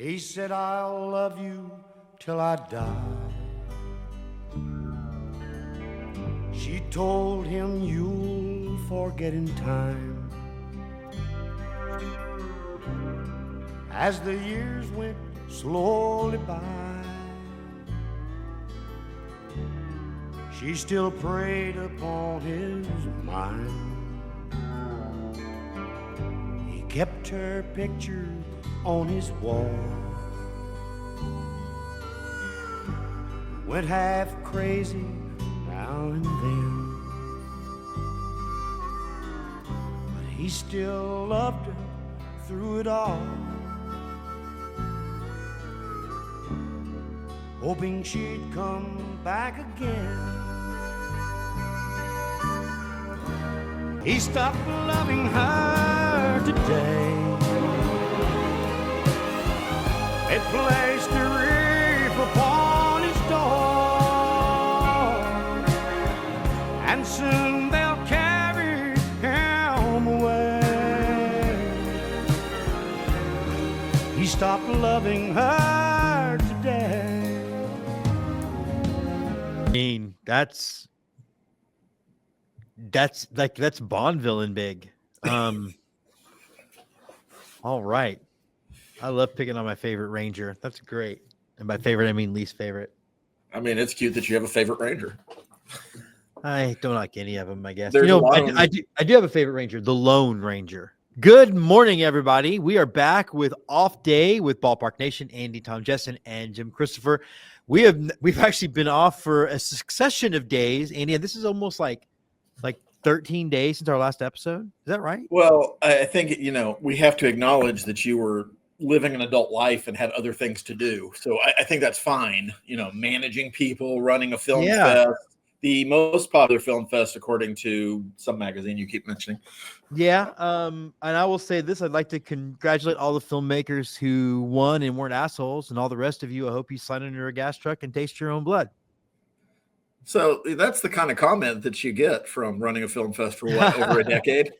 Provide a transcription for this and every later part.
He said, I'll love you till I die. She told him, you'll forget in time. As the years went slowly by, she still preyed upon his mind. He kept her picture on his wall, went half crazy now and then, but he still loved her through it all, hoping she'd come back again. He stopped loving her today. They placed a reef upon his door, and soon they'll carry him away. He stopped loving her today. I mean, that's Bond villain big. All right. I love picking on my favorite Ranger. That's great. And by favorite, I mean least favorite. I mean, it's cute that you have a favorite Ranger. I don't like any of them, I guess. There's I do have a favorite Ranger, the Lone Ranger. Good morning, everybody. We are back with Off Day with Ballpark Nation, Andy, Tom Jessen, and Jim Christopher. We've actually been off for a succession of days, Andy. And this is almost like 13 days since our last episode. Is that right? Well, I think, we have to acknowledge that you were living an adult life and had other things to do. So I think that's fine. Managing people, running a film fest, the most popular film fest, according to some magazine you keep mentioning. Yeah. And I will say this, I'd like to congratulate all the filmmakers who won and weren't assholes, and all the rest of you. I hope you slide under a gas truck and taste your own blood. So that's the kind of comment that you get from running a film fest for over a decade.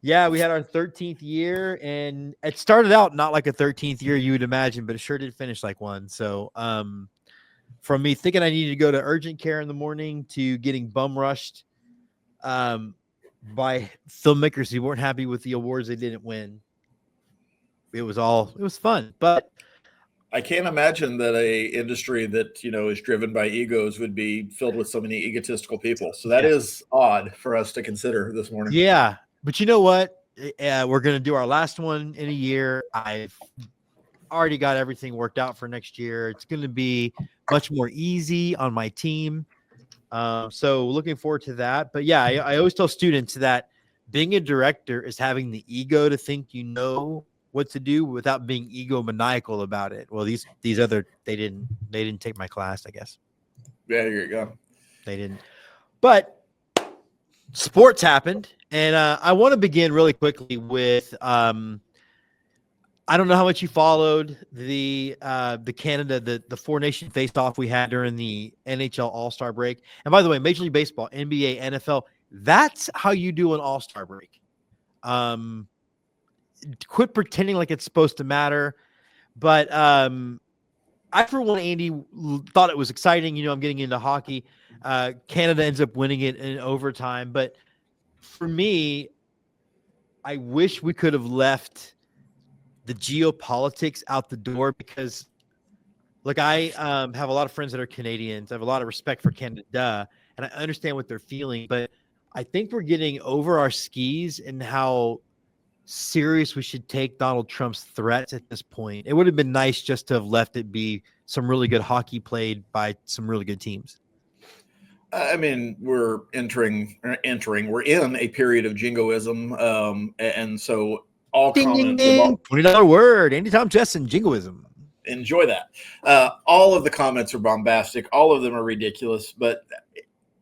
Yeah, we had our 13th year, and it started out not like a 13th year you would imagine, but it sure did finish like one. So from me thinking I needed to go to urgent care in the morning to getting bum rushed by filmmakers who weren't happy with the awards they didn't win. It was fun, but I can't imagine that a industry that, is driven by egos would be filled with so many egotistical people. So that is odd for us to consider this morning. Yeah. But you know what? We're going to do our last one in a year. I've already got everything worked out for next year. It's going to be much more easy on my team. So looking forward to that. But yeah, I always tell students that being a director is having the ego to think you know what to do without being egomaniacal about it. Well, these other, they didn't take my class, I guess. Yeah, here you go. They didn't. But sports happened. And I want to begin really quickly with I don't know how much you followed the Canada, the Four Nation face-off we had during the NHL All-Star break. And by the way, Major League Baseball, NBA, NFL, that's how you do an All-Star break. Quit pretending like it's supposed to matter. But I, for one, Andy, thought it was exciting. I'm getting into hockey. Canada ends up winning it in overtime, but for me, I wish we could have left the geopolitics out the door, because I have a lot of friends that are Canadians. I have a lot of respect for Canada, and I understand what they're feeling, but I think we're getting over our skis and how serious we should take Donald Trump's threats at this point. It would have been nice just to have left it be some really good hockey played by some really good teams. I mean, we're we're in a period of jingoism. And so all comments about $20 word, Andy, Tom Jessen, jingoism. Enjoy that. All of the comments are bombastic. All of them are ridiculous.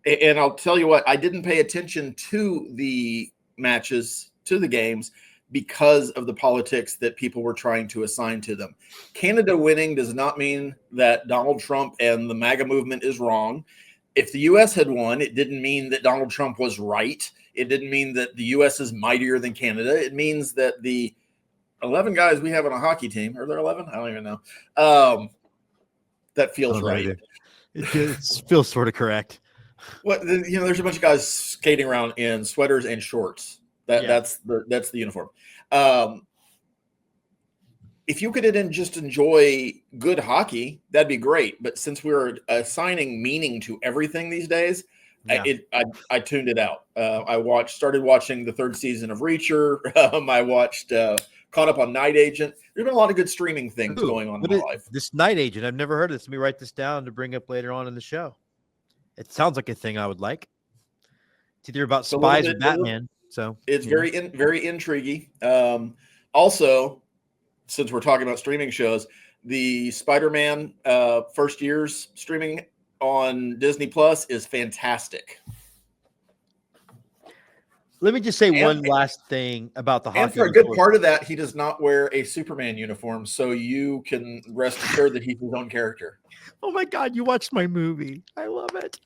And I'll tell you what, I didn't pay attention to the matches, to the games, because of the politics that people were trying to assign to them. Canada winning does not mean that Donald Trump and the MAGA movement is wrong. If the U.S. had won, it didn't mean that Donald Trump was right. It didn't mean that the U.S. is mightier than Canada. It means that the 11 guys we have on a hockey team. Are there 11? I don't even know. That feels right. It feels sort of correct. There's a bunch of guys skating around in sweaters and shorts. That's the uniform. If you could just enjoy good hockey, that'd be great. But since we're assigning meaning to everything these days, I tuned it out. I started watching the 3rd season of Reacher. I caught up on Night Agent. There's been a lot of good streaming things going on in my life. This Night Agent, I've never heard of this. Let me write this down to bring up later on in the show. It sounds like a thing I would like. It's either about spies or Batman. So it's very intriguing. Also, since we're talking about streaming shows, the Spider-Man first year's streaming on Disney Plus is fantastic. Let me just say one last thing about the hockey. And for a good part of that, he does not wear a Superman uniform, so you can rest assured that he's his own character. Oh my God, you watched my movie. I love it.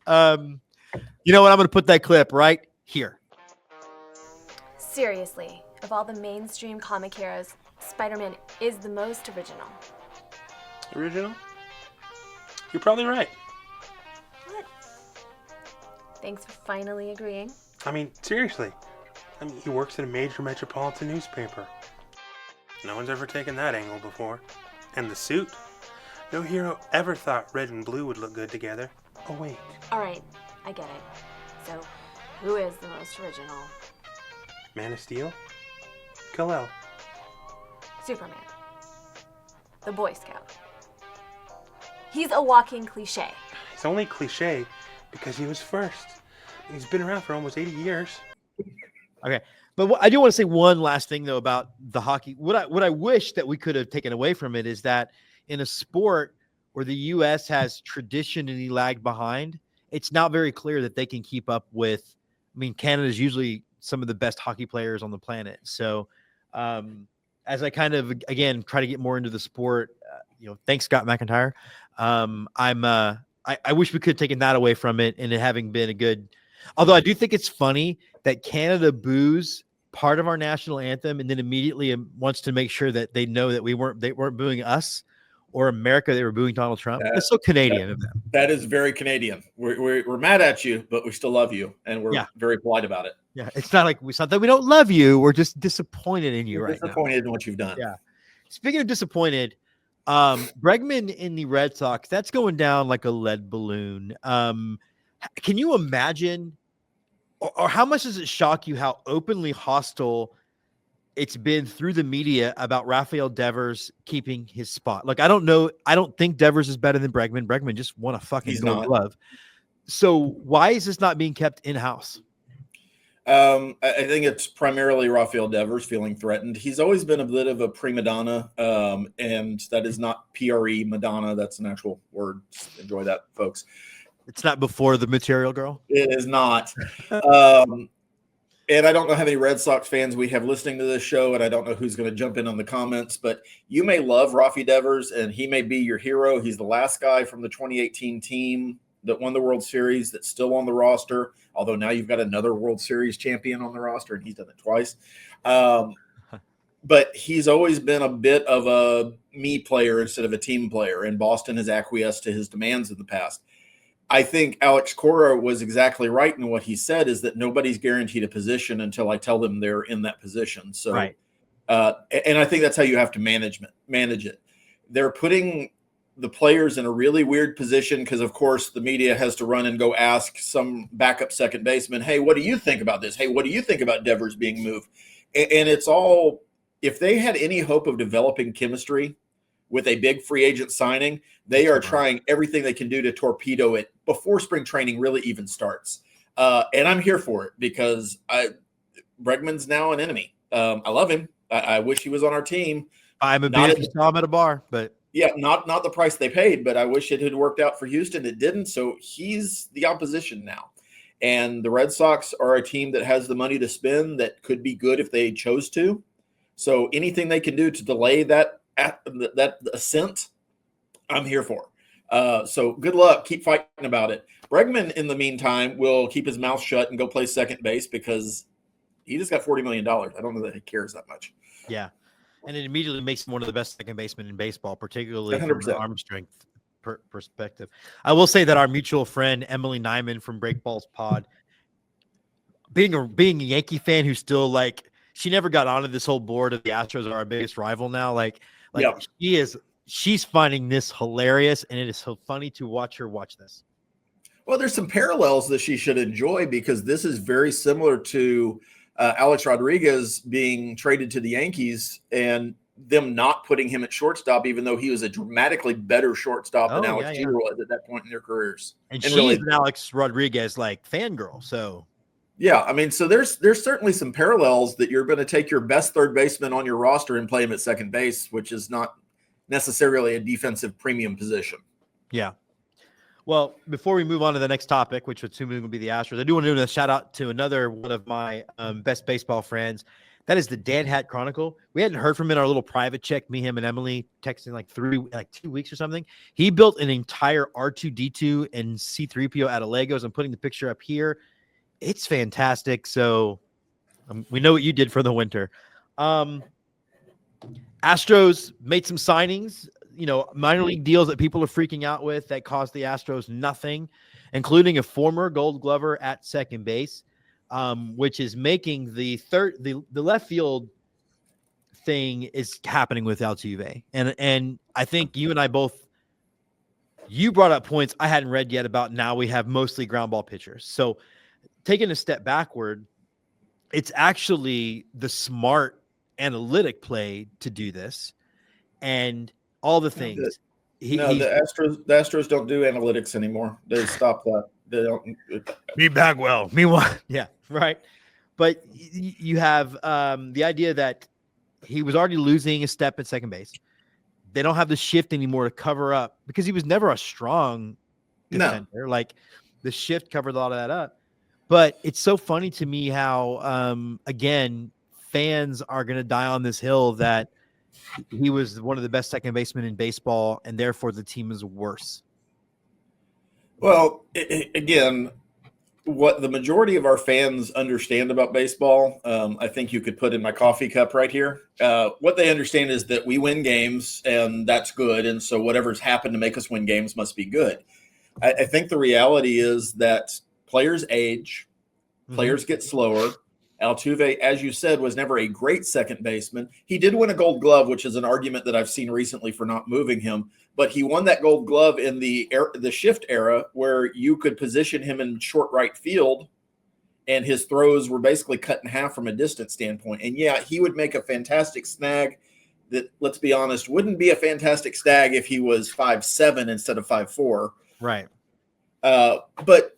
You know what? I'm going to put that clip right here. Seriously, of all the mainstream comic heroes, Spider-Man is the most original. Original? You're probably right. What? Thanks for finally agreeing. I mean, seriously. He works at a major metropolitan newspaper. No one's ever taken that angle before. And the suit? No hero ever thought red and blue would look good together. Oh, wait. All right, I get it. So, who is the most original? Man of Steel? Kal-El. Superman. The Boy Scout. He's a walking cliche. He's only cliche because he was first. He's been around for almost 80 years. Okay. But I do want to say one last thing, though, about the hockey. What I wish that we could have taken away from it is that in a sport where the U.S. has traditionally lagged behind, it's not very clear that they can keep up with. I mean, Canada's usually some of the best hockey players on the planet. So as I kind of, again, try to get more into the sport, thanks, Scott McIntyre. I wish we could have taken that away from it and it having been a good. Although I do think it's funny that Canada boos part of our national anthem and then immediately wants to make sure that they know that they weren't booing us, or America, they were booing Donald Trump. That's so Canadian of them. That is very Canadian. We're mad at you, but we still love you, and we're very polite about it. Yeah, it's not like we don't love you. We're just disappointed in you right now. Disappointed in what you've done. Yeah. Speaking of disappointed, Bregman in the Red Sox, that's going down like a lead balloon. Can you imagine, or how much does it shock you how openly hostile it's been through the media about Rafael Devers keeping his spot? Like, I don't know. I don't think Devers is better than Bregman. Bregman just won a fucking gold glove. So why is this not being kept in-house? I think it's primarily Rafael Devers feeling threatened. He's always been a bit of a prima donna, and that is not PRE Madonna. That's an actual word. Enjoy that, folks. It's not before the Material Girl? It is not. And I don't know how many Red Sox fans we have listening to this show, and I don't know who's going to jump in on the comments, but you may love Rafi Devers, and he may be your hero. He's the last guy from the 2018 team that won the World Series that's still on the roster, although now you've got another World Series champion on the roster, and he's done it twice. But he's always been a bit of a me player instead of a team player, and Boston has acquiesced to his demands in the past. I think Alex Cora was exactly right in what he said, is that nobody's guaranteed a position until I tell them they're in that position. So, right. And I think that's how you have to manage it. They're putting the players in a really weird position because, of course, the media has to run and go ask some backup second baseman, hey, what do you think about this? Hey, what do you think about Devers being moved? And it's all, if they had any hope of developing chemistry with a big free agent signing, they are trying everything they can do to torpedo it before spring training really even starts. And I'm here for it because Bregman's now an enemy. I love him. I wish he was on our team. I'm a bit if you saw him at a bar, but yeah, not the price they paid, but I wish it had worked out for Houston. It didn't. So he's the opposition now. And the Red Sox are a team that has the money to spend that could be good if they chose to. So anything they can do to delay that ascent, I'm here for. So good luck. Keep fighting about it. Bregman, in the meantime, will keep his mouth shut and go play second base because he just got $40 million. I don't know that he cares that much. Yeah. and it immediately makes him one of the best second basemen in baseball, particularly from the 100%. arm strength perspective. I will say that our mutual friend Emily Nyman from Breakballs Pod, being a Yankee fan who's still like, she never got onto this whole board of the Astros are our biggest rival now. Like Yep. she's finding this hilarious, and it is so funny to watch her watch this. Well, there's some parallels that she should enjoy because this is very similar to Alex Rodriguez being traded to the Yankees and them not putting him at shortstop, even though he was a dramatically better shortstop than Alex G was at that point in their careers. And she's really, an Alex Rodriguez like fangirl. So yeah, I mean, so there's certainly some parallels that you're going to take your best third baseman on your roster and play him at second base, which is not necessarily a defensive premium position. Yeah. Well, before we move on to the next topic, which would soon be the Astros, I do want to do a shout out to another one of my best baseball friends. That is the Dan Hat Chronicle. We hadn't heard from him in our little private check, me, him, and Emily texting like 2 weeks or something. He built an entire R2D2 and C3PO out of Legos. I'm putting the picture up here. It's fantastic. So we know what you did for the winter. Astros made some signings, minor league deals that people are freaking out with that cost the Astros nothing, including a former Gold Glover at second base, which is making the left field thing is happening with Altuve. And I think you and I both, you brought up points I hadn't read yet about now we have mostly ground ball pitchers. So taking a step backward, it's actually the smart analytic play to do this and all the things. The Astros don't do analytics anymore. They stopped that. They don't. Me Bagwell. Meanwhile, yeah, right. But you have the idea that he was already losing a step at second base. They don't have the shift anymore to cover up because he was never a strong defender. No. Like the shift covered a lot of that up. But it's so funny to me how, again, fans are going to die on this hill that he was one of the best second basemen in baseball, and therefore the team is worse. Well, again, what the majority of our fans understand about baseball, I think you could put in my coffee cup right here. What they understand is that we win games, and that's good. And so whatever's happened to make us win games must be good. I think the reality is that players age, players get slower. Altuve, as you said, was never a great second baseman. He did win a Gold Glove, which is an argument that I've seen recently for not moving him. But he won that Gold Glove in the shift era where you could position him in short right field, and his throws were basically cut in half from a distance standpoint. And, yeah, he would make a fantastic snag that, let's be honest, wouldn't be a fantastic snag if he was 5'7" instead of 5'4". Right. But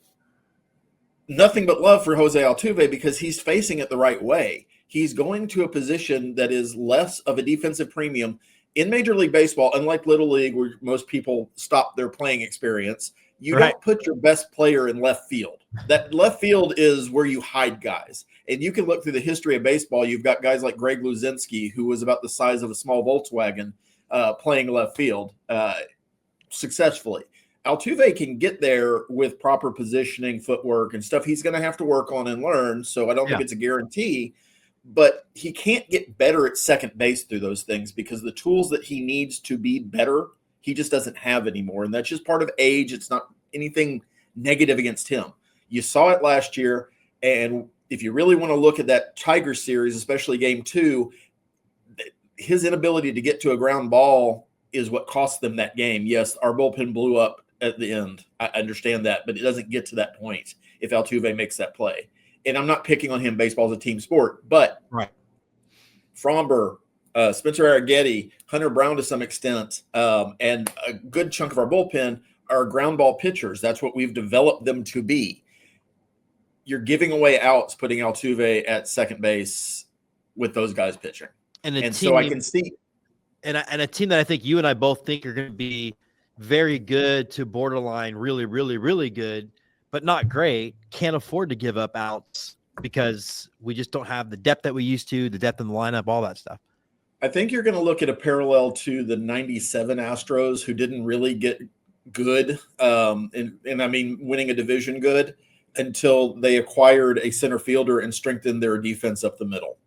nothing but love for Jose Altuve because he's facing it the right way. He's going to a position that is less of a defensive premium in Major League Baseball, unlike Little League, where most people stop their playing experience. You don't put your best player in left field. That left field is where you hide guys. And you can look through the history of baseball. You've got guys like Greg Luzinski, who was about the size of a small Volkswagen, playing left field successfully. Altuve can get there with proper positioning, footwork, and stuff he's going to have to work on and learn. So I don't think it's a guarantee, but he can't get better at second base through those things because the tools that he needs to be better, he just doesn't have anymore. And that's just part of age. It's not anything negative against him. You saw it last year. And if you really want to look at that Tiger series, especially game 2, his inability to get to a ground ball is what cost them that game. Yes, our bullpen blew up at the end. I understand that, but it doesn't get to that point if Altuve makes that play. And I'm not picking on him. Baseball is a team sport, but Fromber, Spencer Arrighetti, Hunter Brown to some extent, and a good chunk of our bullpen are ground ball pitchers. That's what we've developed them to be. You're giving away outs, putting Altuve at second base with those guys pitching. And so I can see. And a team that I think you and I both think are going to be very good to borderline really, really, really good, but not great, can't afford to give up outs because we just don't have the depth that we used to, the depth in the lineup, all that stuff. I think you're going to look at a parallel to the 97 Astros who didn't really get good, and I mean winning a division good, until they acquired a center fielder and strengthened their defense up the middle.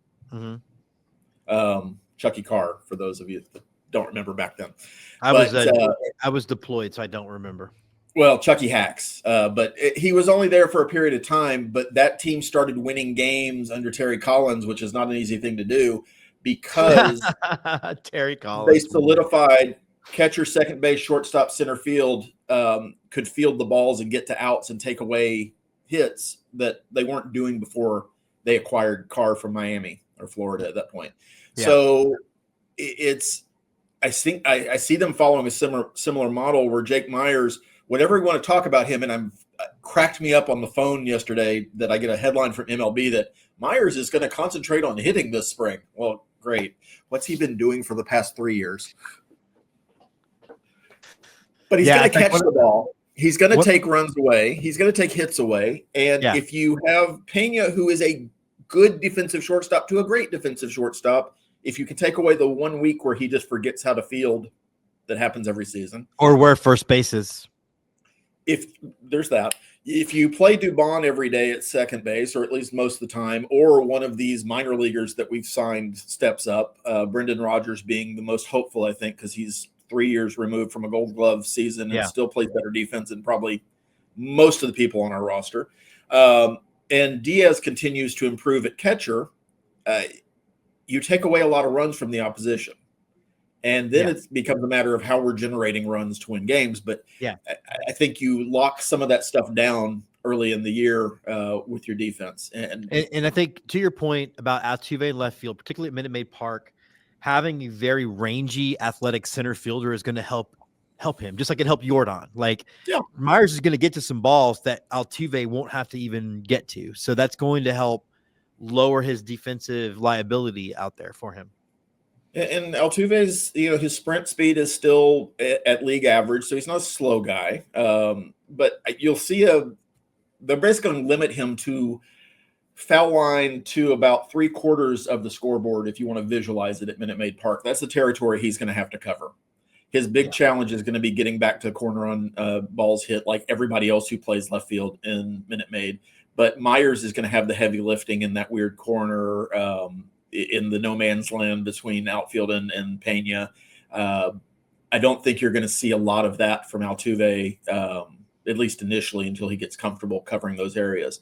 Chucky Carr, for those of you that don't remember back then. I was deployed, so I don't remember. Well, Chucky Hacks, but he was only there for a period of time. But that team started winning games under Terry Collins, which is not an easy thing to do because Terry Collins. They solidified catcher, second base, shortstop, center field could field the balls and get to outs and take away hits that they weren't doing before they acquired Carr from Miami or Florida at that point. Yeah. So I think I see them following a similar model where Jake Myers, whatever we want to talk about him, and cracked me up on the phone yesterday that I get a headline from MLB that Myers is going to concentrate on hitting this spring. Well, great. What's he been doing for the past 3 years? But he's going to catch the ball. He's going to take runs away. He's going to take hits away. And if you have Pena, who is a good defensive shortstop to a great defensive shortstop, if you can take away the 1 week where he just forgets how to field, that happens every season. Or where first base is. If there's that. If you play Dubon every day at second base, or at least most of the time, or one of these minor leaguers that we've signed steps up, Brendan Rodgers being the most hopeful, I think, because he's 3 years removed from a Gold Glove season and still plays better defense than probably most of the people on our roster. And Diaz continues to improve at catcher. You take away a lot of runs from the opposition. And then it becomes a matter of how we're generating runs to win games. But I think you lock some of that stuff down early in the year with your defense. And I think to your point about Altuve in left field, particularly at Minute Maid Park, having a very rangy, athletic center fielder is going to help him, just like it helped Jordan. Like Myers is going to get to some balls that Altuve won't have to even get to. So that's going to help lower his defensive liability out there for him. And Altuve's, his sprint speed is still at league average, so he's not a slow guy. But you'll see they're basically going to limit him to foul line to about 3/4 of the scoreboard if you want to visualize it at Minute Maid Park. That's the territory he's going to have to cover. His big challenge is going to be getting back to corner on balls hit like everybody else who plays left field in Minute Maid. But Myers is going to have the heavy lifting in that weird corner in the no man's land between outfield and Pena. I don't think you're going to see a lot of that from Altuve, at least initially, until he gets comfortable covering those areas.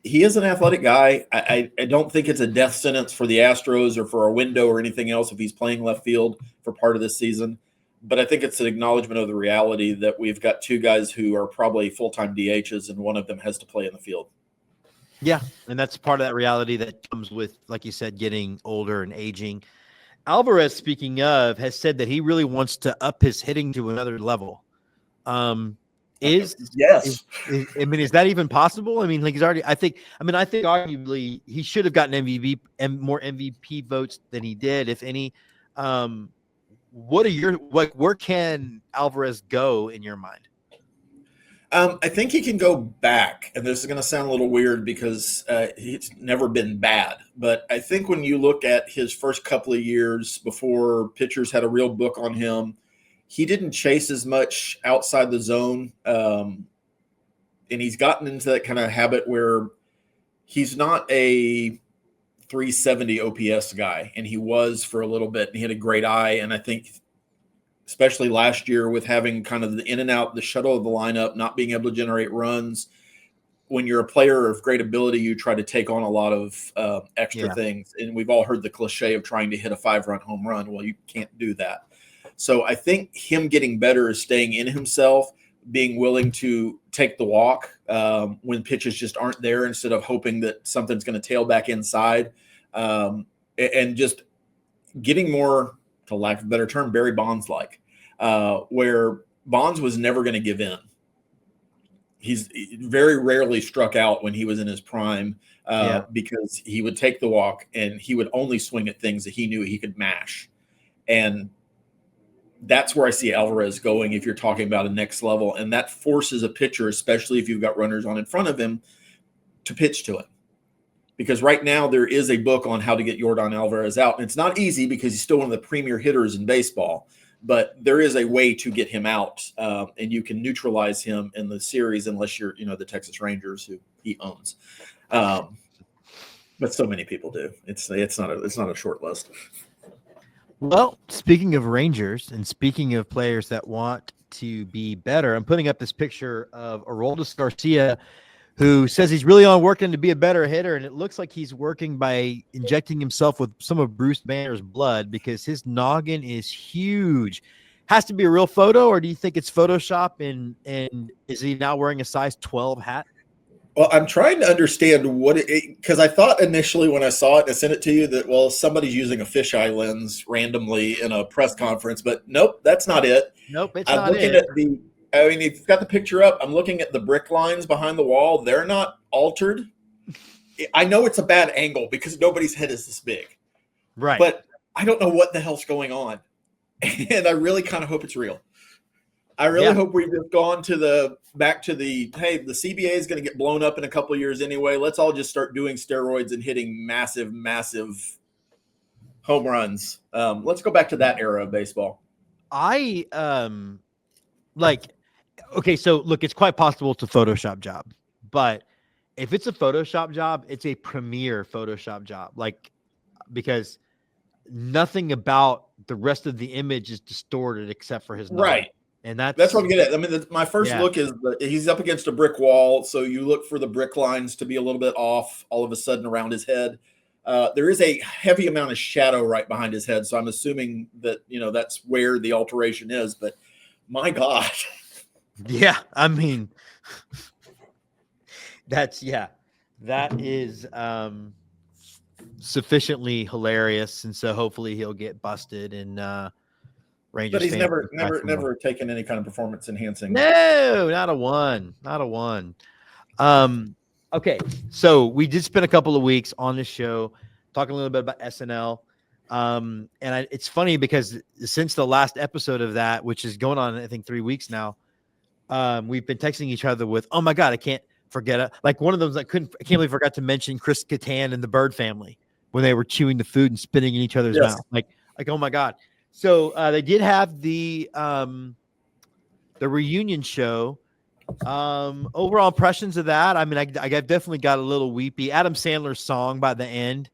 He is an athletic guy. I don't think it's a death sentence for the Astros or for a window or anything else if he's playing left field for part of this season. But I think it's an acknowledgement of the reality that we've got two guys who are probably full-time DHs, and one of them has to play in the field. Yeah, and that's part of that reality that comes with, like you said, getting older and aging. Alvarez, speaking of, has said that he really wants to up his hitting to another level. Is that even possible? I mean, like I think arguably he should have gotten MVP and more MVP votes than he did, if any. Where can Alvarez go in your mind? I think he can go back, and this is going to sound a little weird because he's never been bad. But I think when you look at his first couple of years before pitchers had a real book on him, he didn't chase as much outside the zone. And he's gotten into that kind of habit where he's not a 370 OPS guy, and he was for a little bit, and he had a great eye. And I think especially last year with having kind of the in and out, the shuttle of the lineup, not being able to generate runs. When you're a player of great ability, you try to take on a lot of extra things. And we've all heard the cliche of trying to hit a 5-run home run. Well, you can't do that. So I think him getting better is staying in himself, being willing to take the walk when pitches just aren't there instead of hoping that something's going to tail back inside, and just getting more, to lack of a better term, Barry Bonds-like, where Bonds was never going to give in. He's very rarely struck out when he was in his prime because he would take the walk and he would only swing at things that he knew he could mash. And that's where I see Alvarez going if you're talking about a next level. And that forces a pitcher, especially if you've got runners on in front of him, to pitch to him. Because right now there is a book on how to get Yordan Alvarez out. And it's not easy because he's still one of the premier hitters in baseball. But there is a way to get him out, and you can neutralize him in the series unless you're, the Texas Rangers, who he owns. But so many people do. It's not a short list. Well, speaking of Rangers and speaking of players that want to be better, I'm putting up this picture of Aroldis Garcia, who says he's really on working to be a better hitter, and it looks like he's working by injecting himself with some of Bruce Banner's blood because his noggin is huge. Has to be a real photo, or do you think it's Photoshop? And is he now wearing a size 12 hat? Well, I'm trying to understand what because I thought initially when I saw it and I sent it to you that, well, somebody's using a fisheye lens randomly in a press conference, but nope, that's not it. Nope, it's I'm not looking it. I mean, if you've got the picture up, I'm looking at the brick lines behind the wall. They're not altered. I know it's a bad angle because nobody's head is this big, Right. but I don't know what the hell's going on. And I really kind of hope it's real. I really hope we've just gone back to the CBA is going to get blown up in a couple of years anyway. Let's all just start doing steroids and hitting massive, massive home runs. Let's go back to that era of baseball. Okay, so look, it's quite possible it's a Photoshop job, but if it's a Photoshop job, it's a premier Photoshop job, because nothing about the rest of the image is distorted except for his nose. Right. And that's what I'm getting at. I mean, my first look is he's up against a brick wall, so you look for the brick lines to be a little bit off all of a sudden around his head. There is a heavy amount of shadow right behind his head, so I'm assuming that, that's where the alteration is, but my God. Yeah, I mean, that is sufficiently hilarious, and so hopefully he'll get busted and Rangers. But he's never taken any kind of performance enhancing. No, not a one. Okay, so we did spend a couple of weeks on this show talking a little bit about SNL. It's funny because since the last episode of that, which is going on, I think 3 weeks now, we've been texting each other with, oh my God, I can't forget it. Like one of those, I can't believe I forgot to mention Chris Kattan and the Bird Family when they were chewing the food and spitting in each other's mouth. Like, oh my God. So they did have the reunion show. Overall impressions of that. I mean, I definitely got a little weepy. Adam Sandler's song by the end,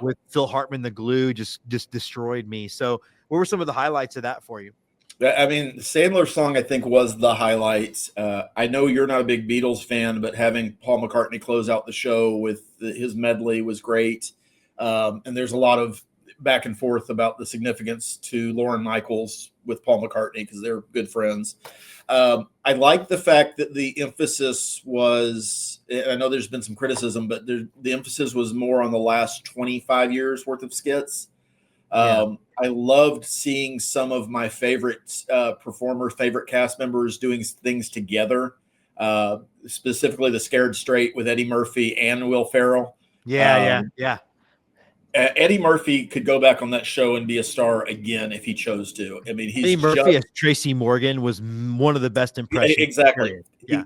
with Phil Hartman, the glue, just destroyed me. So, what were some of the highlights of that for you? I mean, Sandler's song, I think, was the highlight. I know you're not a big Beatles fan, but having Paul McCartney close out the show with his medley was great. And there's a lot of back and forth about the significance to Lorne Michaels with Paul McCartney because they're good friends. I like the fact that the emphasis was, I know there's been some criticism, but the emphasis was more on the last 25 years worth of skits. I loved seeing some of my favorite performers, favorite cast members doing things together, specifically the Scared Straight with Eddie Murphy and Will Ferrell. Yeah. Eddie Murphy could go back on that show and be a star again if he chose to. I mean, Eddie Murphy as Tracy Morgan was one of the best impressions. Exactly.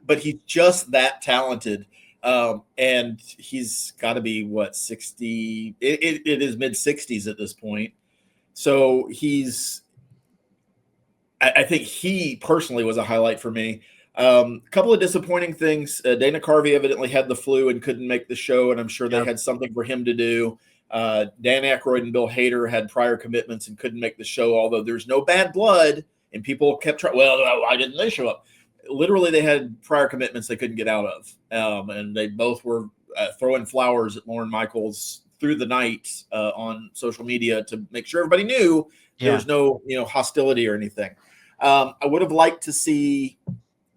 But he's just that talented. And he's got to be 60. It is mid 60s at this point. So I think he personally was a highlight for me. A couple of disappointing things. Dana Carvey evidently had the flu and couldn't make the show, and I'm sure they had something for him to do. Dan Aykroyd and Bill Hader had prior commitments and couldn't make the show, although there's no bad blood, and people kept trying, well, why didn't they show up? Literally, they had prior commitments they couldn't get out of, and they both were throwing flowers at Lorne Michaels through the night on social media to make sure everybody knew there was no hostility or anything. I would have liked to see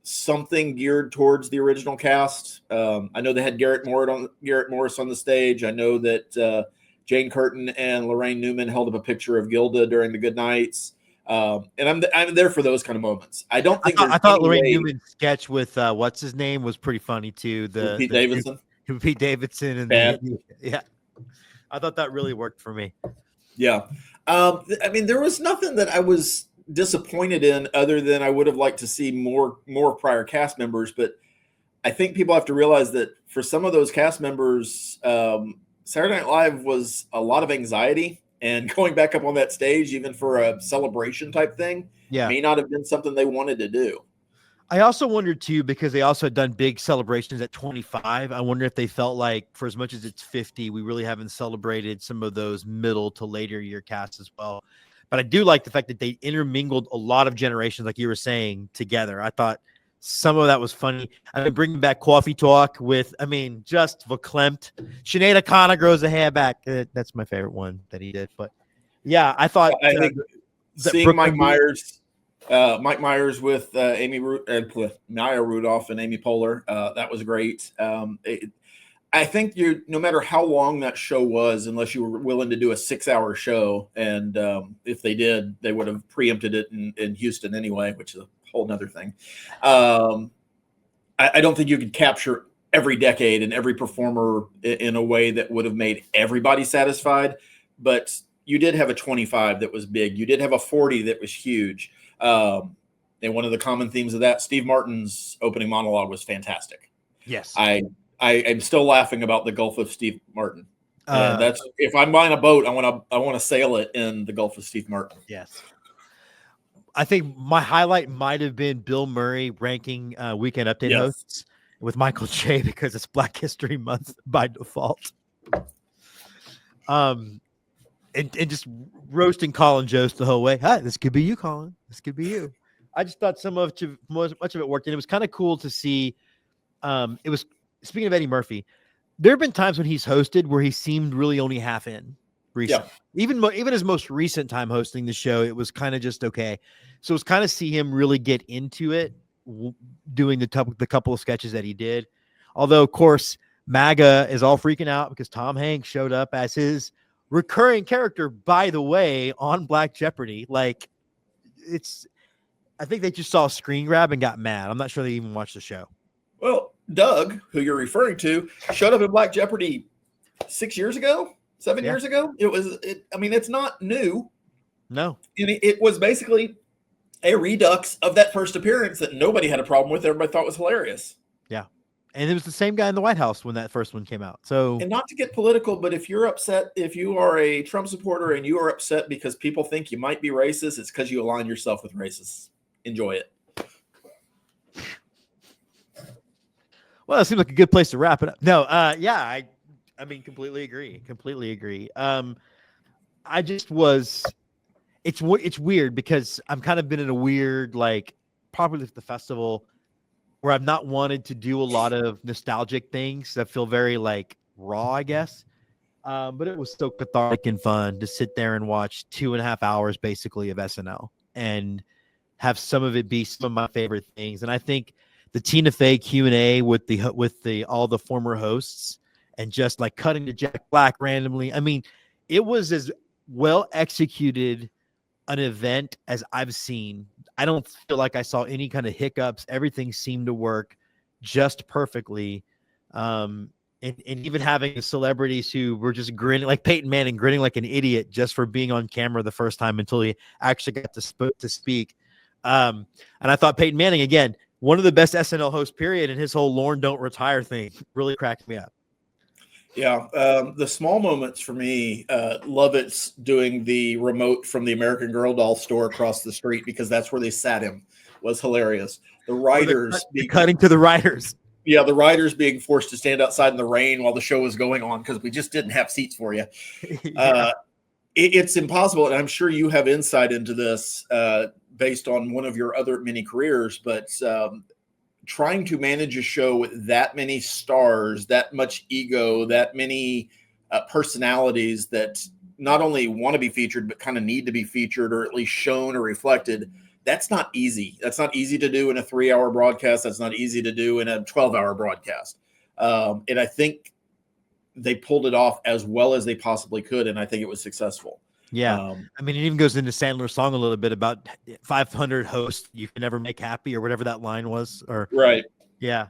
something geared towards the original cast. I know they had Garrett Morris on the stage. I know that Jane Curtin and Lorraine Newman held up a picture of Gilda during the good nights. And I'm there for those kind of moments. I don't think I thought Lorraine Newman's sketch with what's his name was pretty funny too. Pete Davidson. Pete Davidson and I thought that really worked for me. Yeah. I mean, there was nothing that I was disappointed in other than I would have liked to see more prior cast members. But I think people have to realize that for some of those cast members, Saturday Night Live was a lot of anxiety, and going back up on that stage, even for a celebration type thing, may not have been something they wanted to do. I also wondered too, because they also had done big celebrations at 25. I wonder if they felt like for as much as it's 50, we really haven't celebrated some of those middle to later year casts as well. But I do like the fact that they intermingled a lot of generations, like you were saying, together. I thought some of that was funny. I mean, bringing back Coffee Talk with, just verklempt. Sinead O'Connor grows a hair back. That's my favorite one that he did. But yeah, I thought I think that seeing Brooklyn Mike Myers with Maya Rudolph and Amy Poehler, that was great. I think no matter how long that show was, unless you were willing to do a 6-hour show, and if they did, they would have preempted it in Houston anyway, which is a whole nother thing. I don't think you could capture every decade and every performer in a way that would have made everybody satisfied. But you did have a 25 that was big. You did have a 40 that was huge. And one of the common themes of that, Steve Martin's opening monologue was fantastic. Yes. I'm still laughing about the Gulf of Steve Martin. And that's, if I'm buying a boat, I want to sail it in the Gulf of Steve Martin. Yes. I think my highlight might have been Bill Murray ranking Weekend Update hosts with Michael J, because it's Black History Month by default. And just roasting Colin Jost the whole way. Hi, this could be you, Colin. This could be you. I just thought much of it worked, and it was kind of cool to see. It was, speaking of Eddie Murphy, there have been times when he's hosted where he seemed really only half in. Recent. Yeah. Even his most recent time hosting the show, it was kind of just okay. So it was kind of see him really get into it, doing the couple of sketches that he did. Although, of course, MAGA is all freaking out because Tom Hanks showed up as his recurring character, by the way, on Black Jeopardy. Like, I think they just saw a screen grab and got mad. I'm not sure they even watched the show. Well, Doug, who you're referring to, showed up in Black Jeopardy 6 years ago. 7 years ago. It's not new. No. And it was basically a redux of that first appearance that nobody had a problem with. Everybody thought was hilarious. Yeah. And it was the same guy in the White House when that first one came out. So, and not to get political, but if you're upset, if you are a Trump supporter and you are upset because people think you might be racist, it's because you align yourself with racists. Enjoy it. Well, it seems like a good place to wrap it up. No, completely agree. Completely agree. I just was, it's weird because I'm kind of been in a weird, like, probably with the festival where I've not wanted to do a lot of nostalgic things that feel very, like, raw, I guess. But it was still cathartic and fun to sit there and watch 2.5 hours basically of SNL and have some of it be some of my favorite things. And I think the Tina Fey Q&A with all the former hosts, and just like cutting to Jack Black randomly. I mean, it was as well executed an event as I've seen. I don't feel like I saw any kind of hiccups. Everything seemed to work just perfectly. And even having the celebrities who were just grinning, like Peyton Manning grinning like an idiot just for being on camera the first time until he actually got to speak. And I thought Peyton Manning, again, one of the best SNL hosts, period, and his whole Lorne don't retire thing really cracked me up. Yeah, the small moments for me, Lovett's doing the remote from the American Girl doll store across the street because that's where they sat him was hilarious. The writers cutting to the writers. Yeah, the writers being forced to stand outside in the rain while the show was going on because we just didn't have seats for you. Yeah. It's impossible, and I'm sure you have insight into this based on one of your other many careers, but trying to manage a show with that many stars, that much ego, that many personalities that not only want to be featured, but kind of need to be featured or at least shown or reflected, that's not easy. That's not easy to do in a 3-hour broadcast. That's not easy to do in a 12-hour broadcast. And I think they pulled it off as well as they possibly could, and I think it was successful. Yeah. I mean, it even goes into Sandler's song a little bit about 500 hosts you can never make happy, or whatever that line was. Or right. Yeah.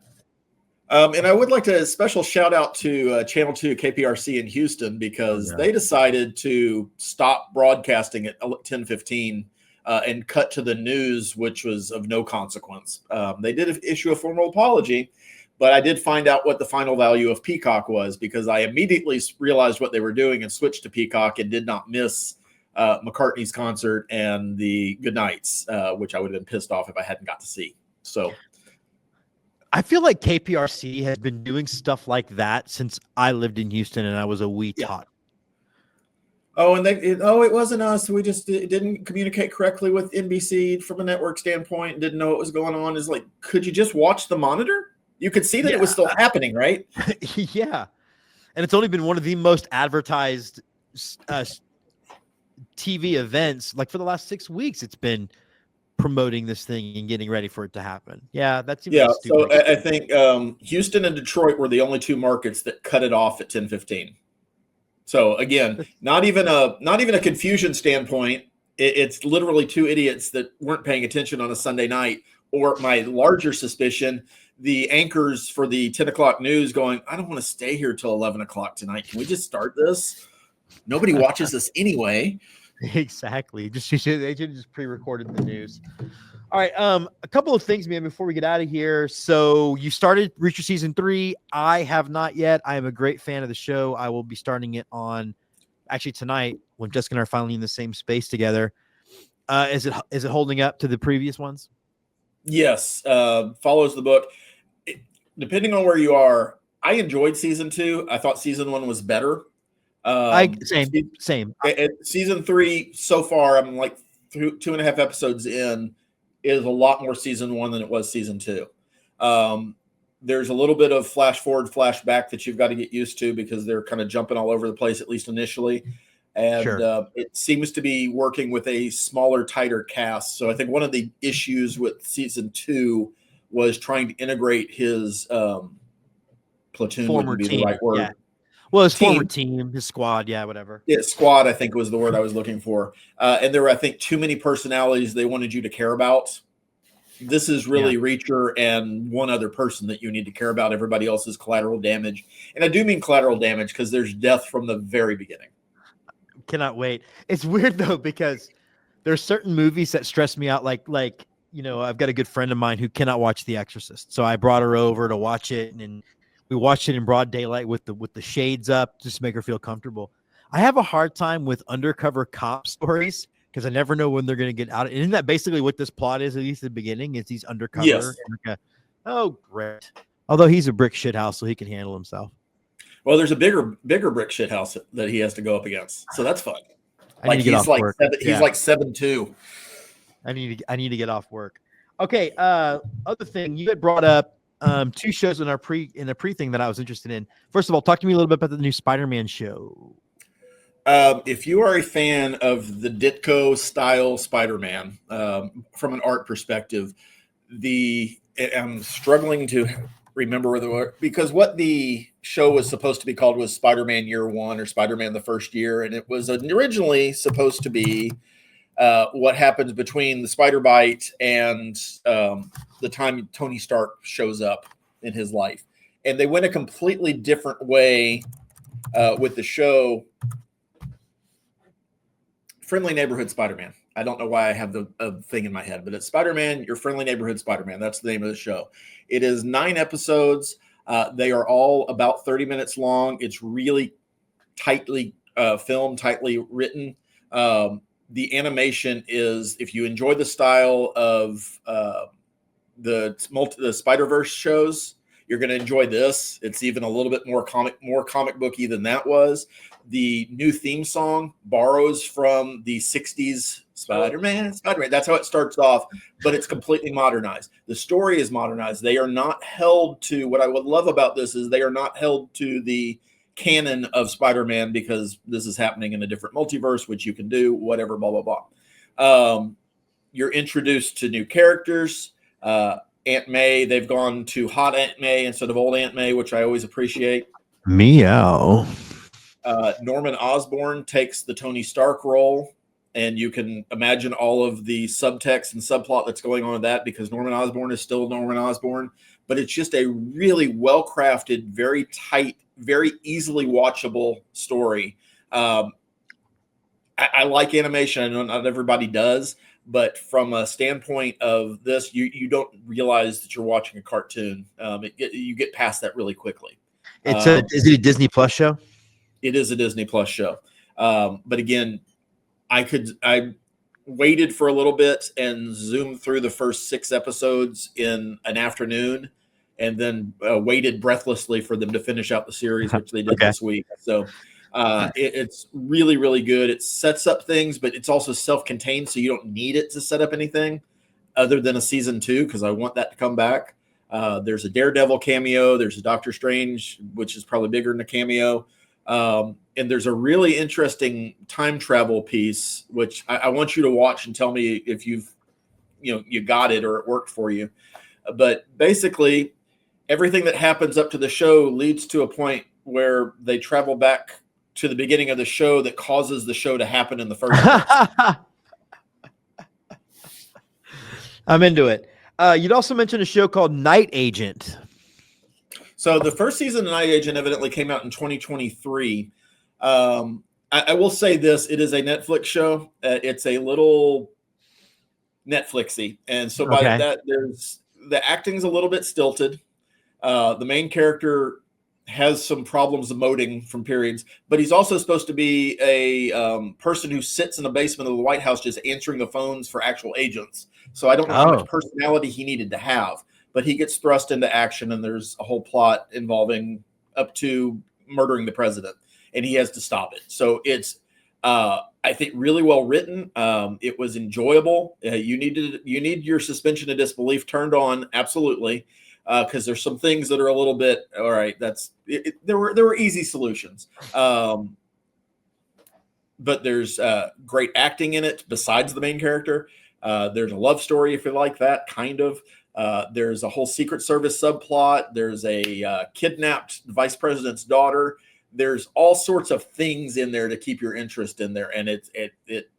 And I would like to special shout out to Channel 2 KPRC in Houston because they decided to stop broadcasting at 10:15 and cut to the news, which was of no consequence. They did issue a formal apology, but I did find out what the final value of Peacock was because I immediately realized what they were doing and switched to Peacock and did not miss McCartney's concert and the Goodnights, which I would have been pissed off if I hadn't got to see. So I feel like KPRC has been doing stuff like that since I lived in Houston and I was a wee tot. Oh, and it wasn't us. We just didn't communicate correctly with NBC from a network standpoint. Didn't know what was going on. Is like, could you just watch the monitor? You could see that it was still happening, right? Yeah. And it's only been one of the most advertised TV events. Like for the last 6 weeks, it's been promoting this thing and getting ready for it to happen. Yeah, that seems like So stupid. I think Houston and Detroit were the only two markets that cut it off at 10:15. So again, not even a confusion standpoint. It's literally two idiots that weren't paying attention on a Sunday night. Or my larger suspicion, the anchors for the 10 o'clock news going, I don't want to stay here till 11 o'clock tonight. Can we just start this? Nobody watches this anyway. Exactly. They should have just pre-recorded the news. All right. A couple of things, man, before we get out of here. So you started Reacher season 3. I have not yet. I am a great fan of the show. I will be starting it on actually tonight when Jessica and I are finally in the same space together. Is it holding up to the previous ones? Yes. Follows the book. Depending on where you are, I enjoyed season 2. I thought season 1 was better. Same. Season 3 so far, I'm like 2.5 episodes in, is a lot more season 1 than it was season 2. There's a little bit of flash forward, flash back that you've got to get used to because they're kind of jumping all over the place, at least initially. And it seems to be working with a smaller, tighter cast. So I think one of the issues with season 2 was trying to integrate his platoon, wouldn't be the right word. Yeah. Well, his former team, his squad, whatever. Yeah, squad, I think was the word I was looking for. And there were, I think, too many personalities they wanted you to care about. This is really Reacher and one other person that you need to care about. Everybody else is collateral damage. And I do mean collateral damage because there's death from the very beginning. Cannot wait. It's weird, though, because there's certain movies that stress me out. Like I've got a good friend of mine who cannot watch The Exorcist. So I brought her over to watch it, and we watched it in broad daylight with the shades up just to make her feel comfortable. I have a hard time with undercover cop stories because I never know when they're going to get out. And isn't that basically what this plot is, at least at the beginning? Is he's undercover? Yes. Oh, great. Although he's a brick shithouse, so he can handle himself. Well, there's a bigger brick shithouse that he has to go up against. So that's fun. He's like 7'2". I need to get off work. Okay. Other thing, you had brought up 2 shows in the pre thing that I was interested in. First of all, talk to me a little bit about the new Spider-Man show. If you are a fan of the Ditko style Spider-Man, from an art perspective, I'm struggling to remember because what the show was supposed to be called was Spider-Man Year One or Spider-Man the First Year, and it was originally supposed to be what happens between the spider bite and the time Tony Stark shows up in his life. And they went a completely different way with the show. Friendly Neighborhood Spider-Man. I don't know why I have the thing in my head, but it's Spider-Man, Your Friendly Neighborhood Spider-Man. That's the name of the show. It is 9 episodes. They are all about 30 minutes long. It's really tightly filmed, tightly written. The animation is, if you enjoy the style of the Spider-Verse shows, you're going to enjoy this. It's even a little bit more comic booky than that was. The new theme song borrows from the 60s Spider-Man. That's how it starts off, but it's completely modernized. The story is modernized. They are not held to, what I would love about this is they are not held to the canon of Spider-Man because this is happening in a different multiverse, which you can do, whatever, blah, blah, blah. You're introduced to new characters. Aunt May, they've gone to hot Aunt May instead of old Aunt May, which I always appreciate. Meow. Norman Osborn takes the Tony Stark role, and you can imagine all of the subtext and subplot that's going on with that because Norman Osborn is still Norman Osborn, but it's just a really well-crafted, very tight, very easily watchable story. I like animation. I know not everybody does, but from a standpoint of this, you don't realize that you're watching a cartoon. You get past that really quickly. Is it a Disney Plus show? It is a Disney Plus show. But again, I waited for a little bit and zoomed through the first 6 episodes in an afternoon and then waited breathlessly for them to finish out the series, which they did this week. So It's really, really good. It sets up things, but it's also self-contained, so you don't need it to set up anything other than a season 2, because I want that to come back. There's a Daredevil cameo. There's a Doctor Strange, which is probably bigger than a cameo. And there's a really interesting time travel piece, which I want you to watch and tell me if you got it or it worked for you. But basically, everything that happens up to the show leads to a point where they travel back to the beginning of the show that causes the show to happen in the first place. I'm into it. You'd also mentioned a show called Night Agent. So the first season of Night Agent evidently came out in 2023. I will say this: it is a Netflix show. It's a little Netflixy, and so by that, there's the acting's a little bit stilted. The main character has some problems emoting from periods, but he's also supposed to be a person who sits in the basement of the White House just answering the phones for actual agents. So I don't know how much personality he needed to have, but he gets thrust into action, and there's a whole plot involving up to murdering the president, and he has to stop it. So it's, I think, really well written. It was enjoyable. You need your suspension of disbelief turned on, absolutely, because there's some things that are a little bit all right. There were easy solutions, but there's great acting in it besides the main character. There's a love story, if you like that, kind of. There's a whole Secret Service subplot. There's a kidnapped vice president's daughter. There's all sorts of things in there to keep your interest in there, and it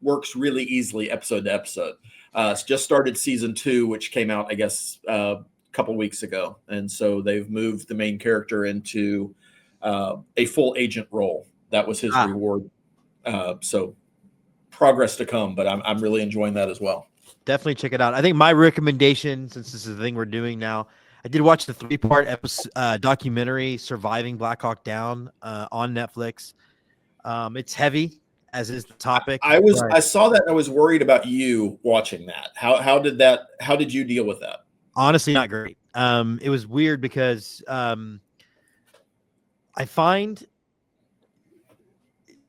works really easily episode to episode. It's just started season 2, which came out, I guess, a couple weeks ago, and so they've moved the main character into a full agent role. That was his reward. So progress to come, but I'm really enjoying that as well. Definitely check it out. I think my recommendation, since this is the thing we're doing now, I did watch the 3-part documentary "Surviving Black Hawk Down" on Netflix. It's heavy, as is the topic. I saw that. I was worried about you watching that. How did you deal with that? Honestly, not great. It was weird because I find,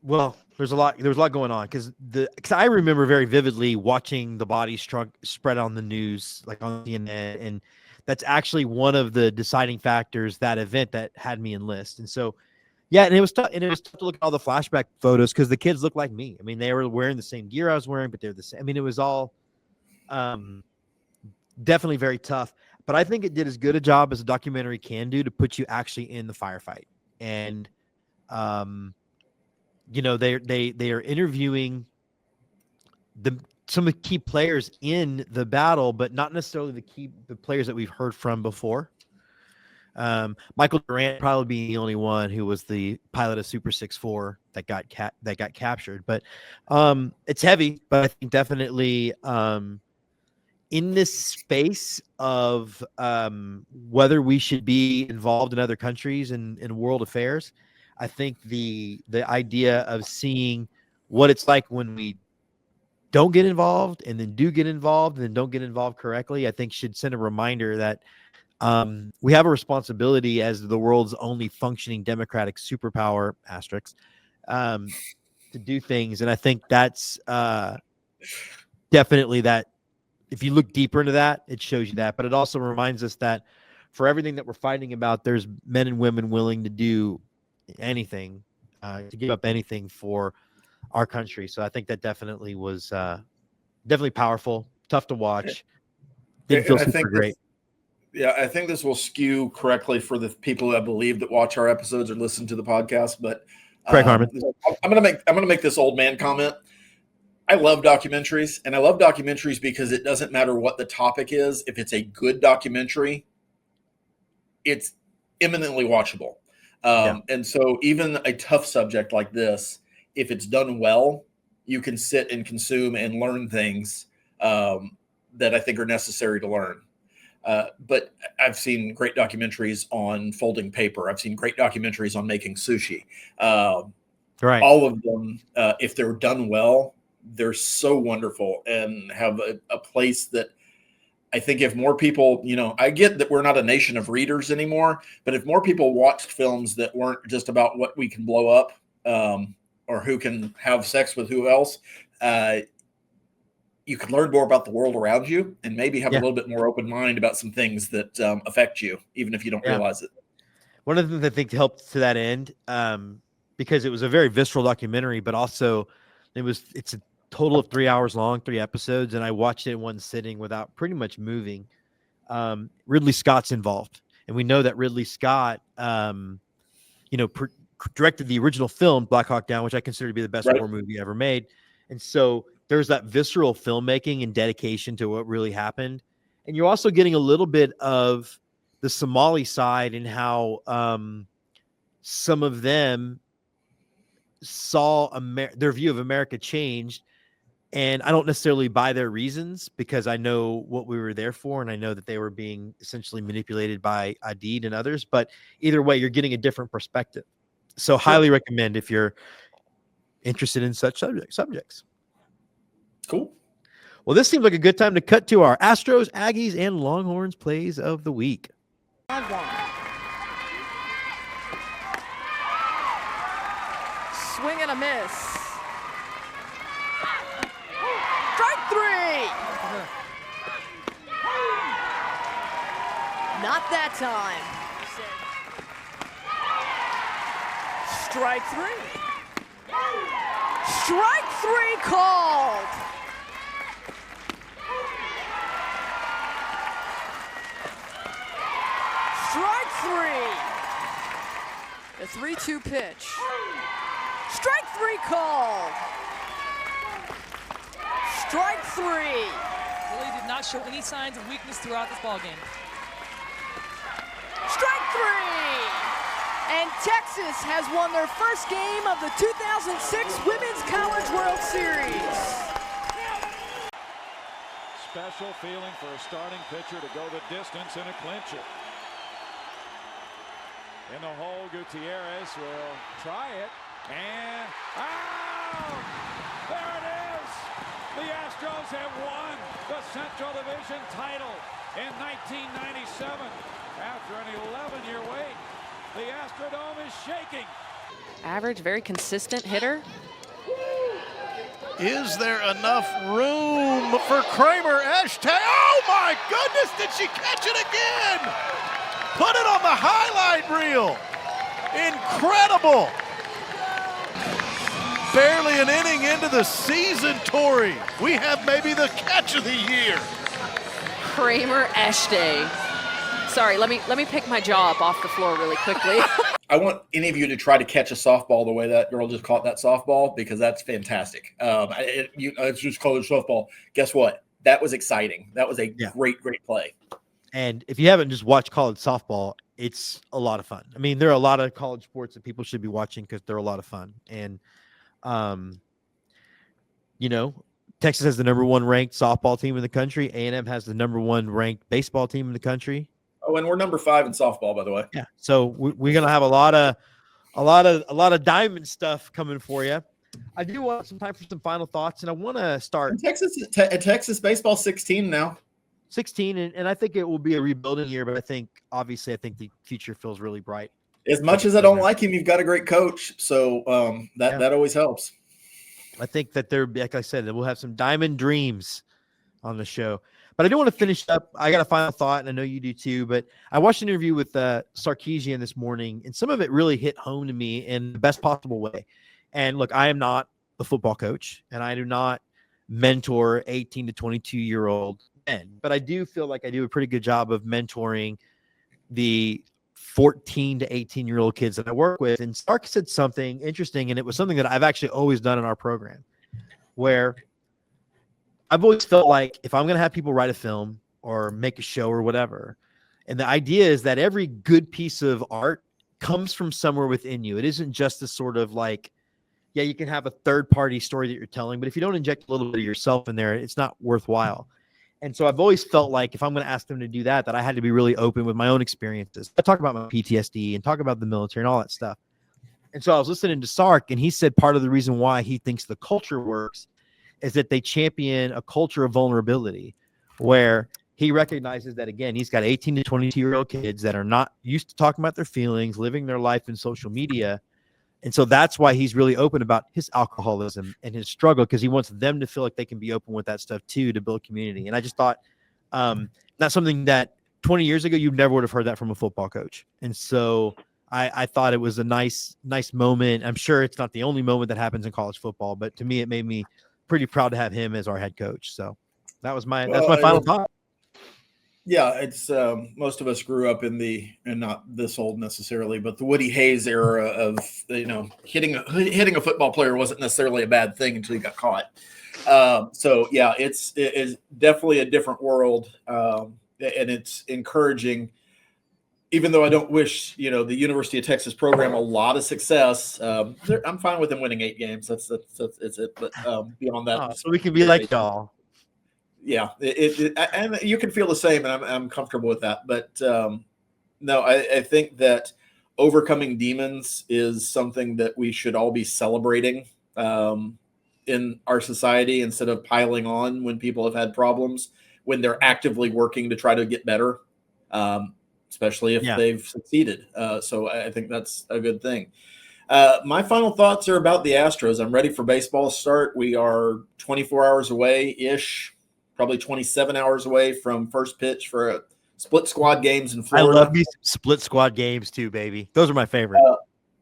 well, there was a lot going on because I remember very vividly watching the bodies spread on the news, like on CNN, and that's actually one of the deciding factors, that event, that had me enlist. And so, yeah, and it was tough. And it was tough to look at all the flashback photos because the kids look like me. I mean, they were wearing the same gear I was wearing, but they're the same. I mean, it was all definitely very tough. But I think it did as good a job as a documentary can do to put you actually in the firefight. And they are interviewing some of the key players in the battle, but not necessarily the players that we've heard from before. Michael Durant probably being the only one who was the pilot of Super 6-4 that got captured. But it's heavy, but I think definitely in this space of whether we should be involved in other countries and in world affairs, I think the idea of seeing what it's like when we don't get involved and then do get involved and then don't get involved correctly, I think should send a reminder that we have a responsibility as the world's only functioning democratic superpower, asterisks, to do things. And I think that's definitely that. If you look deeper into that, it shows you that. But it also reminds us that for everything that we're fighting about, there's men and women willing to do anything, to give up anything for our country. So I think that definitely was definitely powerful, tough to watch. Didn't feel super great. Yeah, I think this will skew correctly for the people I believe that watch our episodes or listen to the podcast. But Craig Harmon, I'm gonna make this old man comment. I love documentaries, and I love documentaries because it doesn't matter what the topic is. If it's a good documentary, it's eminently watchable. And so even a tough subject like this, if it's done well, you can sit and consume and learn things that I think are necessary to learn. But I've seen great documentaries on folding paper. I've seen great documentaries on making sushi. Right. All of them, if they're done well, they're so wonderful and have a place that I think if more people, I get that we're not a nation of readers anymore, but if more people watched films that weren't just about what we can blow up or who can have sex with who else, you can learn more about the world around you and maybe have a little bit more open mind about some things that affect you, even if you don't realize it. One of the things I think helped to that end, because it was a very visceral documentary, but also it's a total of 3 hours long, 3 episodes, and I watched it in one sitting without pretty much moving. Ridley Scott's involved, and we know that Ridley Scott, directed the original film Black Hawk Down, which I consider to be the best war movie ever made. And so there's that visceral filmmaking and dedication to what really happened. And you're also getting a little bit of the Somali side and how some of them saw their view of America changed. And I don't necessarily buy their reasons, because I know what we were there for, and I know that they were being essentially manipulated by Adid and others. But either way, you're getting a different perspective. So highly recommend if you're interested in such subjects. Cool. Well, this seems like a good time to cut to our Astros, Aggies, and Longhorns plays of the week. Swing and a miss. Strike 3. Not that time. Strike 3. Strike 3 called. Strike 3. The 3-2 pitch. Strike 3 called. Strike 3. Willie did not show any signs of weakness throughout this ballgame. Strike 3. And Texas has won their first game of the 2006 Women's College World Series. Special feeling for a starting pitcher to go the distance in a clincher. In the hole, Gutierrez will try it, and out! There it is! The Astros have won the Central Division title in 1997 after an 11-year wait. The Astrodome is shaking. Average, very consistent hitter. Is there enough room for Kramer Eshtay? Oh my goodness, did she catch it again? Put it on the highlight reel. Incredible. Barely an inning into the season, Tori. We have maybe the catch of the year. Kramer Eshtay. Sorry, let me pick my jaw up off the floor really quickly. I want any of you to try to catch a softball the way that girl just caught that softball, because that's fantastic. It's just college softball. Guess what? That was exciting. That was a great play. And if you haven't just watched college softball, it's a lot of fun. I mean, there are a lot of college sports that people should be watching because they're a lot of fun. And, Texas has the number 1 ranked softball team in the country. A&M has the number 1 ranked baseball team in the country. Oh, and we're number 5 in softball, by the way. Yeah. So we're going to have a lot of diamond stuff coming for you. I do want some time for some final thoughts, and I want to start. Texas baseball 16 now. 16, and I think it will be a rebuilding year, but I think the future feels really bright. As much as I don't like him, you've got a great coach, so that always helps. I think that like I said, we'll have some diamond dreams on the show. But I do want to finish up. I got a final thought, and I know you do too. But I watched an interview with Sarkisian this morning, and some of it really hit home to me in the best possible way. And look, I am not a football coach, and I do not mentor 18 to 22-year-old men. But I do feel like I do a pretty good job of mentoring the 14 to 18-year-old kids that I work with. And Sark said something interesting, and it was something that I've actually always done in our program, where I've always felt like if I'm going to have people write a film or make a show or whatever, and the idea is that every good piece of art comes from somewhere within you. It isn't just this sort of like, yeah, you can have a third-party story that you're telling, but if you don't inject a little bit of yourself in there, it's not worthwhile. And so I've always felt like if I'm going to ask them to do that, I had to be really open with my own experiences. I talk about my PTSD and talk about the military and all that stuff. And so I was listening to Sark, and he said part of the reason why he thinks the culture works is that they champion a culture of vulnerability, where he recognizes that, again, he's got 18 to 22-year-old kids that are not used to talking about their feelings, living their life in social media. And so that's why he's really open about his alcoholism and his struggle, because he wants them to feel like they can be open with that stuff too, to build community. And I just thought that's something that 20 years ago, you never would have heard that from a football coach. And so I thought it was a nice moment. I'm sure it's not the only moment that happens in college football, but to me, it made me pretty proud to have him as our head coach. So that's my final thought. Yeah, it's most of us grew up in and not this old necessarily, but the Woody Hayes era of, hitting a football player wasn't necessarily a bad thing until you got caught. So yeah, it's definitely a different world, and it's encouraging. Even though I don't wish the University of Texas program a lot of success, I'm fine with them winning 8 games. That's it. But beyond that, so we can be like y'all. Yeah, and you can feel the same, and I'm comfortable with that. But no, I think that overcoming demons is something that we should all be celebrating in our society, instead of piling on when people have had problems, when they're actively working to try to get better, especially if they've succeeded. So I think that's a good thing. My final thoughts are about the Astros. I'm ready for baseball to start. We are 24 hours away-ish. Probably 27 hours away from first pitch for a split squad games in Florida. I love these split squad games too, baby. Those are my favorite.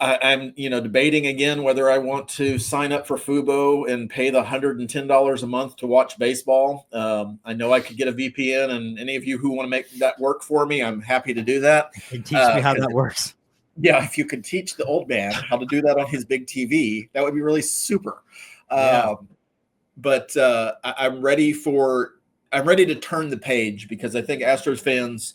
I'm debating again whether I want to sign up for Fubo and pay the $110 a month to watch baseball. I know I could get a VPN, and any of you who want to make that work for me, I'm happy to do that. And teach me how that works. Yeah, if you could teach the old man how to do that on his big TV, that would be really super. But I'm ready to turn the page, because I think Astros fans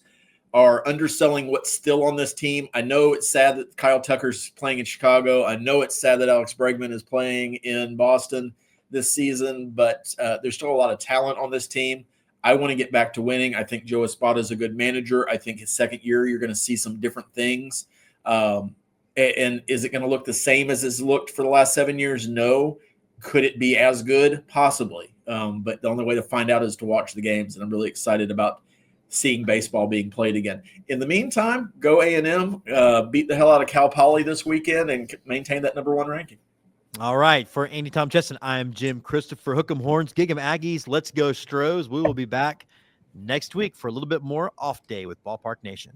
are underselling what's still on this team. I know it's sad that Kyle Tucker's playing in Chicago. I know it's sad that Alex Bregman is playing in Boston this season, but there's still a lot of talent on this team. I want to get back to winning. I think Joe Espada is a good manager. I think his second year, you're going to see some different things. And is it going to look the same as it's looked for the last 7 years? No. Could it be as good? Possibly. But the only way to find out is to watch the games, and I'm really excited about seeing baseball being played again. In the meantime, go A&M, beat the hell out of Cal Poly this weekend, and maintain that #1 ranking. All right. For Andy Tom Cheston, I'm Jim Christopher. Hook 'em Horns, gig 'em Aggies. Let's go Stros. We will be back next week for a little bit more off day with Ballpark Nation.